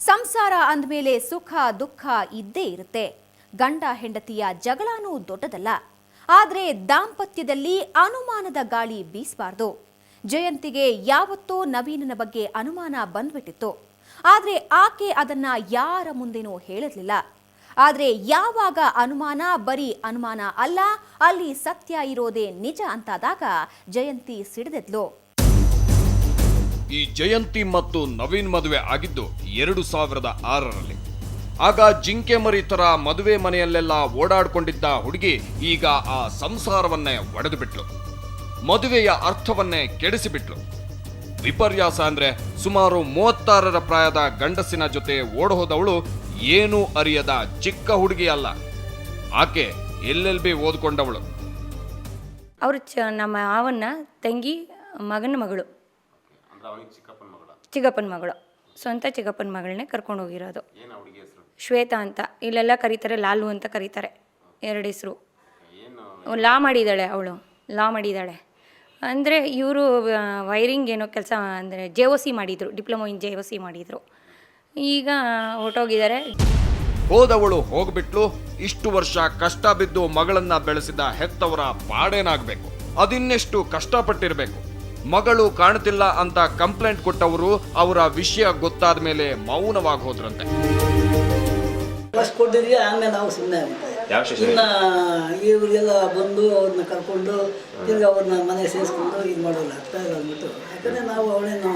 ಸಂಸಾರ ಅಂದಮೇಲೆ ಸುಖ ದುಃಖ ಇದ್ದೇ ಇರುತ್ತೆ. ಗಂಡ ಹೆಂಡತಿಯ ಜಗಳನೂ ದೊಡ್ಡದಲ್ಲ. ಆದರೆ ದಾಂಪತ್ಯದಲ್ಲಿ ಅನುಮಾನದ ಗಾಳಿ ಬೀಸಬಾರ್ದು. ಜಯಂತಿಗೆ ಯಾವತ್ತೋ ನವೀನನ ಬಗ್ಗೆ ಅನುಮಾನ ಬಂದ್ಬಿಟ್ಟಿತ್ತು. ಆದರೆ ಆಕೆ ಅದನ್ನ ಯಾರ ಮುಂದೆನೂ ಹೇಳಿರಲಿಲ್ಲ. ಆದರೆ ಯಾವಾಗ ಅನುಮಾನ ಬರೀ ಅನುಮಾನ ಅಲ್ಲ, ಅಲ್ಲಿ ಸತ್ಯ ಇರೋದೇ ನಿಜ ಅಂತಾದಾಗ ಜಯಂತಿ ಸಿಡಿದೆದ್ಲು. ಈ ಜಯಂತಿ ಮತ್ತು ನವೀನ್ ಮದುವೆ ಆಗಿದ್ದು 2006ರಲ್ಲಿ. ಆಗ ಜಿಂಕೆ ಮರಿ ತರ ಮದುವೆ ಮನೆಯಲ್ಲೆಲ್ಲ ಓಡಾಡ್ಕೊಂಡಿದ್ದ ಹುಡುಗಿ ಈಗ ಆ ಸಂಸಾರವನ್ನೇ ಒಡೆದು ಬಿಟ್ಲು. ಮದುವೆಯ ಅರ್ಥವನ್ನೇ ಕೆಡಿಸಿಬಿಟ್ಲು. ವಿಪರ್ಯಾಸ ಅಂದ್ರೆ ಸುಮಾರು 36ರ ಪ್ರಾಯದ ಗಂಡಸಿನ ಜೊತೆ ಓಡಹೋದವಳು ಏನೂ ಅರಿಯದ ಚಿಕ್ಕ ಹುಡುಗಿ ಅಲ್ಲ. ಆಕೆ LLB ಓದ್ಕೊಂಡವಳು. ಅವರು ನಮ್ಮ ಮಾವನ್ನ ತಂಗಿ ಮಗನ ಮಗಳು, ಚಿಕ್ಕಪ್ಪನ ಮಗಳು, ಸ್ವಂತ ಚಿಕ್ಕಪ್ಪನ ಮಗಳನ್ನೇ ಕರ್ಕೊಂಡು ಹೋಗಿರೋದು. ಶ್ವೇತಾ ಅಂತ ಇಲ್ಲೆಲ್ಲ ಕರೀತಾರೆ, ಲಾಲು ಅಂತ ಕರೀತಾರೆ. 2 ಹೆಸರು. ಲಾ ಮಾಡಿದ್ದಾಳೆ. ಅಂದರೆ ಇವರು ವೈರಿಂಗ್ ಏನೋ ಕೆಲಸ ಅಂದರೆ JOC ಮಾಡಿದರು, ಡಿಪ್ಲೊಮೊ ಇನ್ JOC ಮಾಡಿದರು. ಈಗ ಹೊರಟೋಗಿದ್ದಾರೆ. ಹೋದವಳು ಹೋಗ್ಬಿಟ್ಲು. ಇಷ್ಟು ವರ್ಷ ಕಷ್ಟ ಬಿದ್ದು ಮಗಳನ್ನ ಬೆಳೆಸಿದ ಹೆತ್ತವರ ಪಾಡೇನಾಗಬೇಕು, ಅದಿನ್ನೆಷ್ಟು ಕಷ್ಟಪಟ್ಟಿರಬೇಕು. ಮಗಳು ಕಾಣ್ತಿಲ್ಲ ಅಂತ ಕಂಪ್ಲೇಂಟ್ ಕೊಟ್ಟವರು ಅವರ ವಿಷಯ ಗೊತ್ತಾದ ಮೇಲೆ ಮೌನವಾಗಿ ಹೋದ್ರಂತೆ. ಕೊಟ್ಟಿದ್ವಿ, ಆಮೇಲೆ ನಾವು ಸುಮ್ಮನೆ ಇನ್ನು ಇವರಿಗೆಲ್ಲ ಬಂದು ಅವ್ರನ್ನ ಕರ್ಕೊಂಡು ತಿರ್ಗಿ ಅವ್ರನ್ನ ಮನೆ ಸೇರಿಸ್ಕೊಂಡು ಇದು ಮಾಡೋಲ್ಲ ಆಗ್ತಾ ಇಲ್ಲ ಅಂದ್ಬಿಟ್ಟು. ಯಾಕಂದರೆ ನಾವು ಅವಳೇನು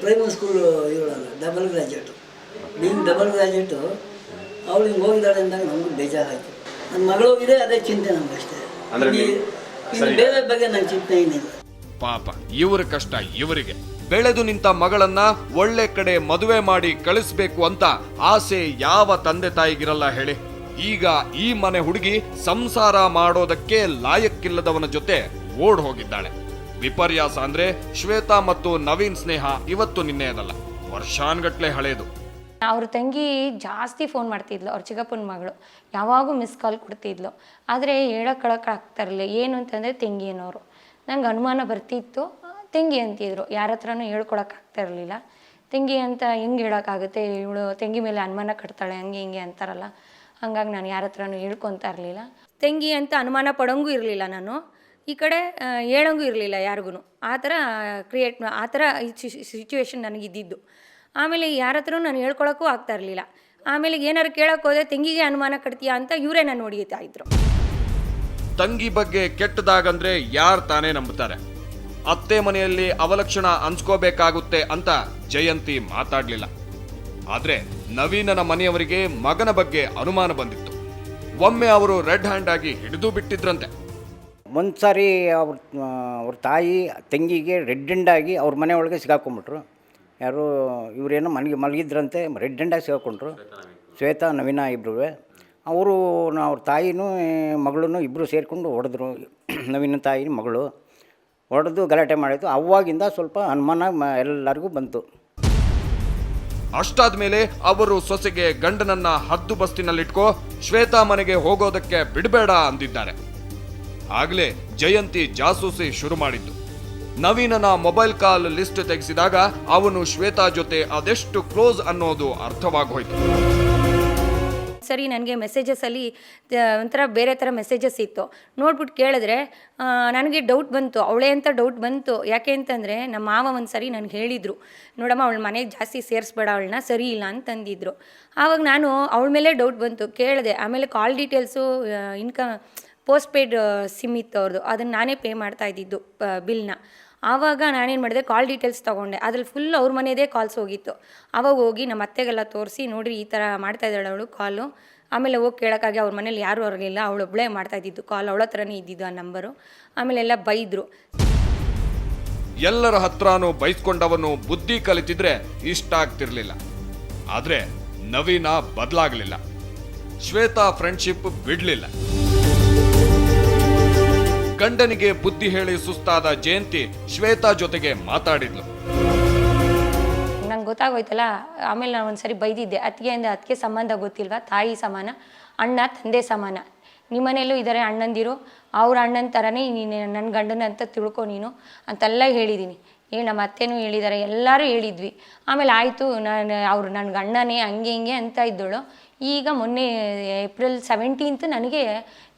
ಪ್ರೈಮರಿ ಸ್ಕೂಲ್ ಇವಳಲ್ಲ, ಡಬಲ್ ಗ್ರ್ಯಾಜುಯೇಟು. ಡಬಲ್ ಗ್ರ್ಯಾಜುಯೇಟು ಅವಳು ಹಿಂಗೆ ಹೋಗಿದ್ದಾಳೆ ಅಂದಾಗ ನಮಗೂ ಬೇಜಾರಾಯಿತು. ನನ್ನ ಮಗಳು ಹೋಗಿದೆ, ಅದೇ ಚಿಂತೆ ನಮಗಷ್ಟೇ. ಇನ್ನು ಬೇರೆ ಬಗ್ಗೆ ನನ್ನ ಚಿಂತೆ ಏನಿಲ್ಲ. ಪಾಪ ಇವರ ಕಷ್ಟ ಇವರಿಗೆ. ಬೆಳೆದು ನಿಂತ ಮಗಳನ್ನ ಒಳ್ಳೆ ಕಡೆ ಮದುವೆ ಮಾಡಿ ಕಳಿಸ್ಬೇಕು ಅಂತ ಆಸೆ ಯಾವ ತಂದೆ ತಾಯಿಗಿರಲ್ಲ ಹೇಳಿ. ಈಗ ಈ ಮನೆ ಹುಡುಗಿ ಸಂಸಾರ ಮಾಡೋದಕ್ಕೆ ಲಾಯಕ್ಕಿಲ್ಲದವನ ಜೊತೆ ಓಡ್ ಹೋಗಿದ್ದಾಳೆ. ವಿಪರ್ಯಾಸ ಅಂದ್ರೆ ಶ್ವೇತಾ ಮತ್ತು ನವೀನ್ ಸ್ನೇಹ ಇವತ್ತು ನಿನ್ನೆಯದಲ್ಲ, ವರ್ಷಾನ್ಗಟ್ಲೆ ಹಳೇದು. ಅವ್ರ ತಂಗಿ ಜಾಸ್ತಿ ಫೋನ್ ಮಾಡ್ತಿದ್ಲು, ಅವ್ರ ಚಿಕ್ಕಪ್ಪನ ಮಗಳು. ಯಾವಾಗೂ ಮಿಸ್ ಕಾಲ್ ಕೊಡ್ತಿದ್ಲು. ಆದರೆ ಆಗ್ತಾ ಇರಲಿಲ್ಲ. ಏನು ಅಂತಂದರೆ ತಂಗಿ ಅನ್ನೋರು. ನಂಗೆ ಅನುಮಾನ ಬರ್ತಿತ್ತು. ತಂಗಿ ಅಂತಿದ್ರು, ಯಾರ ಹತ್ರನೂ ಹೇಳ್ಕೊಳಕ್ಕಾಗ್ತಾ ಇರಲಿಲ್ಲ. ತಂಗಿ ಅಂತ ಹೆಂಗೆ ಹೇಳೋಕ್ಕಾಗುತ್ತೆ, ಇವಳು ತಂಗಿ ಮೇಲೆ ಅನುಮಾನ ಕಟ್ತಾಳೆ, ಹಂಗೆ ಹಿಂಗೆ ಅಂತಾರಲ್ಲ. ಹಂಗಾಗಿ ನಾನು ಯಾರ ಹತ್ರನೂ ಹೇಳ್ಕೊತಾ ಇರಲಿಲ್ಲ. ತಂಗಿ ಅಂತ ಅನುಮಾನ ಪಡೋಂಗೂ ಇರಲಿಲ್ಲ ನಾನು. ಈ ಕಡೆ ಹೇಳೋಂಗೂ ಇರಲಿಲ್ಲ ಯಾರಿಗೂ. ಆ ಥರ ಸಿಚುವೇಶನ್ ನನಗಿದ್ದಿದ್ದು. ಆಮೇಲೆ ಯಾರ ಹತ್ರನೂ ನಾನು ಹೇಳ್ಕೊಳಕ್ಕೂ ಆಗ್ತಾ ಇರಲಿಲ್ಲ. ಆಮೇಲೆ ಏನಾರು ಕೇಳೋಕೆ ಹೋದರೆ ತಂಗಿಗೆ ಅನುಮಾನ ಕಟ್ತೀಯಾ ಅಂತ ಇವರೇ ನಾನು ಹೊಡಿತಾ ಇದ್ರು. ತಂಗಿ ಬಗ್ಗೆ ಕೆಟ್ಟದಾಗಂದ್ರೆ ಯಾರು ತಾನೇ ನಂಬುತ್ತಾರೆ. ಅತ್ತೆ ಮನೆಯಲ್ಲಿ ಅವಲಕ್ಷಣ ಅನ್ಸ್ಕೋಬೇಕಾಗುತ್ತೆ ಅಂತ ಜಯಂತಿ ಮಾತಾಡ್ಲಿಲ್ಲ. ಆದ್ರೆ ನವೀನನ ಮನೆಯವರಿಗೆ ಮಗನ ಬಗ್ಗೆ ಅನುಮಾನ ಬಂದಿತ್ತು. ಒಮ್ಮೆ ಅವರು ರೆಡ್ ಹ್ಯಾಂಡ್ ಆಗಿ ಹಿಡಿದು ಬಿಟ್ಟಿದ್ರಂತೆ. ಒಂದ್ಸಾರಿ ಅವ್ರ ತಾಯಿ ತಂಗಿಗೆ ರೆಡ್ ಹ್ಯಾಂಡ್ ಆಗಿ ಅವ್ರ ಮನೆ ಒಳಗೆ ಸಿಗಾಕೊಂಡ್ಬಿಟ್ರು. ಯಾರು ಇವರೇನೋ ಮನೆಗೆ ಮಲಗಿದ್ರಂತೆ, ರೆಡ್ ಹ್ಯಾಂಡ್ ಆಗಿ ಸಿಗಾಕೊಂಡ್ರು. ಶ್ವೇತಾ ನವೀನ ಇಬ್ಬರು. ಅವರು ಅವ್ರ ತಾಯಿನೂ ಮಗಳೂ ಇಬ್ಬರು ಸೇರಿಕೊಂಡು ಹೊಡೆದ್ರು. ನವೀನ ತಾಯಿ ಮಗಳು ಹೊಡೆದು ಗಲಾಟೆ ಮಾಡಿದ್ದು. ಅವಾಗಿಂದ ಸ್ವಲ್ಪ ಅನುಮಾನ ಎಲ್ಲರಿಗೂ ಬಂತು. ಅಷ್ಟಾದ್ಮೇಲೆ ಅವರು ಸೊಸೆಗೆ ಗಂಡನನ್ನ ಹದ್ದು ಬಸ್ತಿನಲ್ಲಿಟ್ಕೋ, ಶ್ವೇತಾ ಮನೆಗೆ ಹೋಗೋದಕ್ಕೆ ಬಿಡಬೇಡ ಅಂದಿದ್ದಾರೆ. ಆಗ್ಲೇ ಜಯಂತಿ ಜಾಸೂಸಿ ಶುರು ಮಾಡಿದ್ದು. ನವೀನನ ಮೊಬೈಲ್ ಕಾಲ್ ಲಿಸ್ಟ್ ತೆಗೆಸಿದಾಗ ಅವನು ಶ್ವೇತಾ ಜೊತೆ ಅದೆಷ್ಟು ಕ್ಲೋಸ್ ಅನ್ನೋದು ಅರ್ಥವಾಗೋಯ್ತು. ಸರಿ, ನನಗೆ ಮೆಸೇಜಸಲ್ಲಿ ಒಂಥರ ಬೇರೆ ಥರ ಮೆಸೇಜಸ್ ಇತ್ತು. ನೋಡ್ಬಿಟ್ಟು ಕೇಳಿದ್ರೆ ನನಗೆ ಡೌಟ್ ಬಂತು, ಅವಳೇ ಅಂತ ಡೌಟ್ ಬಂತು. ಯಾಕೆ ಅಂತಂದರೆ ನಮ್ಮ ಮಾವ ಒಂದು ಸರಿ ನನಗೆ ಹೇಳಿದರು, ನೋಡಮ್ಮ ಅವಳ ಮನೆಗೆ ಜಾಸ್ತಿ ಸೇರಿಸ್ಬೇಡ, ಅವಳನ್ನ ಸರಿ ಇಲ್ಲ ಅಂತಂದಿದ್ರು. ಆವಾಗ ನಾನು ಅವಳ ಮೇಲೆ ಡೌಟ್ ಬಂತು, ಕೇಳಿದೆ. ಆಮೇಲೆ ಕಾಲ್ ಡೀಟೇಲ್ಸು ಪೋಸ್ಟ್ ಪೇಯ್ಡ್ ಸಿಮ್ ಇತ್ತು ಅವ್ರದ್ದು, ಅದನ್ನು ನಾನೇ ಪೇ ಮಾಡ್ತಾ ಇದ್ದಿದ್ದು ಬಿಲ್ನ. ಆವಾಗ ನಾನೇನು ಮಾಡಿದೆ, ಕಾಲ್ ಡೀಟೇಲ್ಸ್ ತೊಗೊಂಡೆ. ಅದ್ರಲ್ಲಿ ಫುಲ್ ಅವ್ರ ಮನೆಯದೇ ಕಾಲ್ಸ್ ಹೋಗಿತ್ತು. ಆವಾಗ ಹೋಗಿ ನಮ್ಮ ಅತ್ತೆಗೆಲ್ಲ ತೋರಿಸಿ, ನೋಡಿರಿ ಈ ಥರ ಮಾಡ್ತಾಯಿದ್ದಾಳೆ ಅವಳು ಕಾಲು. ಆಮೇಲೆ ಹೋಗಿ ಕೇಳೋಕ್ಕಾಗಿ ಅವ್ರ ಮನೇಲಿ ಯಾರೂ ಹೊರಗಿಲ್ಲ, ಅವಳೊಬ್ಬಳೇ ಮಾಡ್ತಾಯಿದ್ದಿದ್ದು ಕಾಲ್, ಅವಳ ಹತ್ರನೇ ಇದ್ದಿದ್ದು ಆ ನಂಬರು. ಆಮೇಲೆ ಎಲ್ಲ ಬೈದರು. ಎಲ್ಲರ ಹತ್ರನೂ ಬೈಸ್ಕೊಂಡವನು ಬುದ್ಧಿ ಕಲಿತಿದ್ರೆ ಇಷ್ಟ ಆಗ್ತಿರ್ಲಿಲ್ಲ. ಆದ್ರೆ ನವೀನ ಬದಲಾಗಲಿಲ್ಲ. ಶ್ವೇತಾ ಫ್ರೆಂಡ್ಶಿಪ್ ಬಿಡ್ಲಿಲ್ಲ. ಗಂಡನಿಗೆ ಬುದ್ಧಿ ಹೇಳಿ ಸುಸ್ತಾದ ಜಯಂತಿ ಶ್ವೇತಾ ಜೊತೆಗೆ ಮಾತಾಡಿದ್ಲು. ನಂಗೆ ಗೊತ್ತಾಗೋಯ್ತಲ್ಲ. ಆಮೇಲೆ ನಾನು ಒಂದ್ಸರಿ ಬೈದಿದ್ದೆ, ಅತ್ತಿಗೆ ಸಂಬಂಧ ಗೊತ್ತಿಲ್ವಾ, ತಾಯಿ ಸಮಾನ, ಅಣ್ಣ ತಂದೆ ಸಮಾನ. ನಿಮ್ಮನೆಯಲ್ಲೂ ಇದ್ದಾರೆ ಅಣ್ಣಂದಿರು, ಅವ್ರ ಅಣ್ಣನ ಥರನೇ ನೀನು ನನ್ನ ಗಂಡನ ಅಂತ ತಿಳ್ಕೊ ನೀನು ಅಂತೆಲ್ಲ ಹೇಳಿದ್ದೀನಿ. ನಮ್ಮ ಅತ್ತೆನೂ ಹೇಳಿದ್ದಾರೆ, ಎಲ್ಲರೂ ಹೇಳಿದ್ವಿ. ಆಮೇಲೆ ಆಯಿತು, ಅವರು ನನ್ನ ಗಂಡನೇ ಹಂಗೆ ಹಿಂಗೆ ಅಂತ ಇದ್ದಳು. ಈಗ ಮೊನ್ನೆ ಏಪ್ರಿಲ್ 17 ನನಗೆ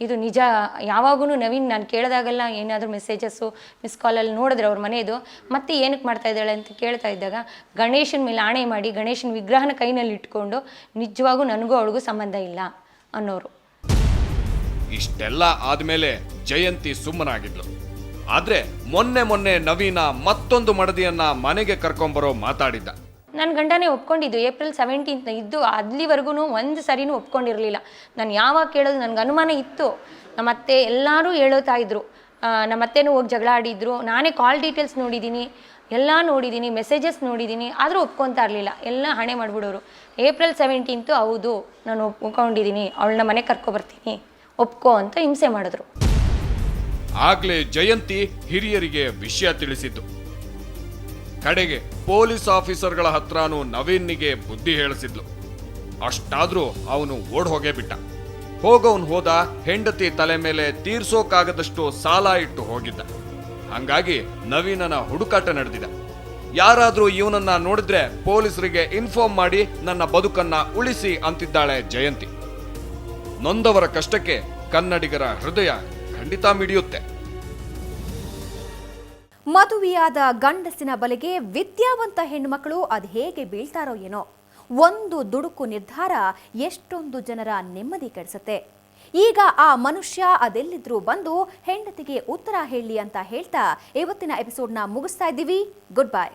ಇದು ನಿಜ. ಯಾವಾಗೂ ನವೀನ್ ನಾನು ಕೇಳಿದಾಗೆಲ್ಲ ಏನಾದರೂ ಮೆಸೇಜಸ್ಸು ಮಿಸ್ ಕಾಲಲ್ಲಿ ನೋಡಿದ್ರೆ ಅವ್ರ ಮನೆಯದು ಮತ್ತೆ ಏನಕ್ಕೆ ಮಾಡ್ತಾ ಇದ್ದಾಳೆ ಅಂತ ಕೇಳ್ತಾ ಇದ್ದಾಗ ಗಣೇಶನ ಮೇಲೆ ಆಣೆ ಮಾಡಿ ಗಣೇಶನ ವಿಗ್ರಹನ ಕೈನಲ್ಲಿ ಇಟ್ಕೊಂಡು ನಿಜವಾಗೂ ನನಗೂ ಅವಳಿಗೂ ಸಂಬಂಧ ಇಲ್ಲ ಅನ್ನೋರು. ಇಷ್ಟೆಲ್ಲ ಆದ್ಮೇಲೆ ಜಯಂತಿ ಸುಮ್ಮನಾಗಿದ್ಲು. ಆದ್ರೆ ಮೊನ್ನೆ ನವೀನ ಮತ್ತೊಂದು ಮಡದಿಯನ್ನ ಮನೆಗೆ ಕರ್ಕೊಂಬರೋ ಮಾತಾಡಿದ್ದ. ನನ್ನ ಗಂಡನೇ ಒಪ್ಕೊಂಡಿದ್ದು ಏಪ್ರಿಲ್ 17 ಇದ್ದು ಅಲ್ಲಿವರೆಗೂ ಒಂದು ಸರಿನೂ ಒಪ್ಕೊಂಡಿರಲಿಲ್ಲ. ನಾನು ಯಾವಾಗ ಕೇಳೋದು ನನಗೆ ಅನುಮಾನ ಇತ್ತು. ನಮ್ಮ ಅತ್ತೆ ಎಲ್ಲರೂ ಹೇಳೋತಾ ಇದ್ರು, ನಮ್ಮ ಅತ್ತೆನೂ ಹೋಗಿ ಜಗಳ ಆಡಿದ್ರು. ನಾನೇ ಕಾಲ್ ಡೀಟೇಲ್ಸ್ ನೋಡಿದ್ದೀನಿ, ಎಲ್ಲ ನೋಡಿದ್ದೀನಿ, ಮೆಸೇಜಸ್ ನೋಡಿದ್ದೀನಿ, ಆದರೂ ಒಪ್ಕೊತಾ ಇರಲಿಲ್ಲ. ಎಲ್ಲ ಹಣೆ ಮಾಡಿಬಿಡೋರು. ಏಪ್ರಿಲ್ 17 ಹೌದು ನಾನು ಒಪ್ಕೊಂಡಿದ್ದೀನಿ, ಅವಳನ್ನ ಮನೆ ಕರ್ಕೊಬರ್ತೀನಿ, ಒಪ್ಕೋ ಅಂತ ಹಿಂಸೆ ಮಾಡಿದ್ರು. ಆಗ್ಲೇ ಜಯಂತಿ ಹಿರಿಯರಿಗೆ ವಿಷಯ ತಿಳಿಸಿದ್ದು. ಕಡೆಗೆ ಪೊಲೀಸ್ ಆಫೀಸರ್ಗಳ ಹತ್ರನೂ ನವೀನ್ನಿಗೆ ಬುದ್ಧಿ ಹೇಳಿಸಿದ್ಲು. ಅಷ್ಟಾದ್ರೂ ಅವನು ಓಡ್ ಹೋಗೇ ಬಿಟ್ಟ. ಹೋಗವನು ಹೋದ, ಹೆಂಡತಿ ತಲೆ ಮೇಲೆ ತೀರ್ಸೋಕಾಗದಷ್ಟು ಸಾಲ ಇಟ್ಟು ಹೋಗಿದ್ದ. ಹಂಗಾಗಿ ನವೀನನ ಹುಡುಕಾಟ ನಡೆದಿದೆ. ಯಾರಾದ್ರೂ ಇವನನ್ನ ನೋಡಿದ್ರೆ ಪೊಲೀಸರಿಗೆ ಇನ್ಫಾರ್ಮ್ ಮಾಡಿ ನನ್ನ ಬದುಕನ್ನ ಉಳಿಸಿ ಅಂತಿದ್ದಾಳೆ ಜಯಂತಿ. ನೊಂದವರ ಕಷ್ಟಕ್ಕೆ ಕನ್ನಡಿಗರ ಹೃದಯ ಖಂಡಿತ ಮಿಡಿಯುತ್ತೆ. ಮದುವೆಯಾದ ಗಂಡಸಿನ ಬಲೆಗೆ ವಿದ್ಯಾವಂತ ಹೆಣ್ಣುಮಕ್ಕಳು ಅದು ಹೇಗೆ ಬೀಳ್ತಾರೋ ಏನೋ. ಒಂದು ದುಡುಕು ನಿರ್ಧಾರ ಎಷ್ಟೊಂದು ಜನರ ನೆಮ್ಮದಿ ಕೆಡಿಸುತ್ತೆ. ಈಗ ಆ ಮನುಷ್ಯ ಅದೆಲ್ಲಿದ್ರೂ ಬಂದು ಹೆಂಡತಿಗೆ ಉತ್ತರ ಹೇಳಿ ಅಂತ ಹೇಳ್ತಾ ಇವತ್ತಿನ ಎಪಿಸೋಡ್ನ ಮುಗಿಸ್ತಾ ಇದ್ದೀವಿ. Good bye.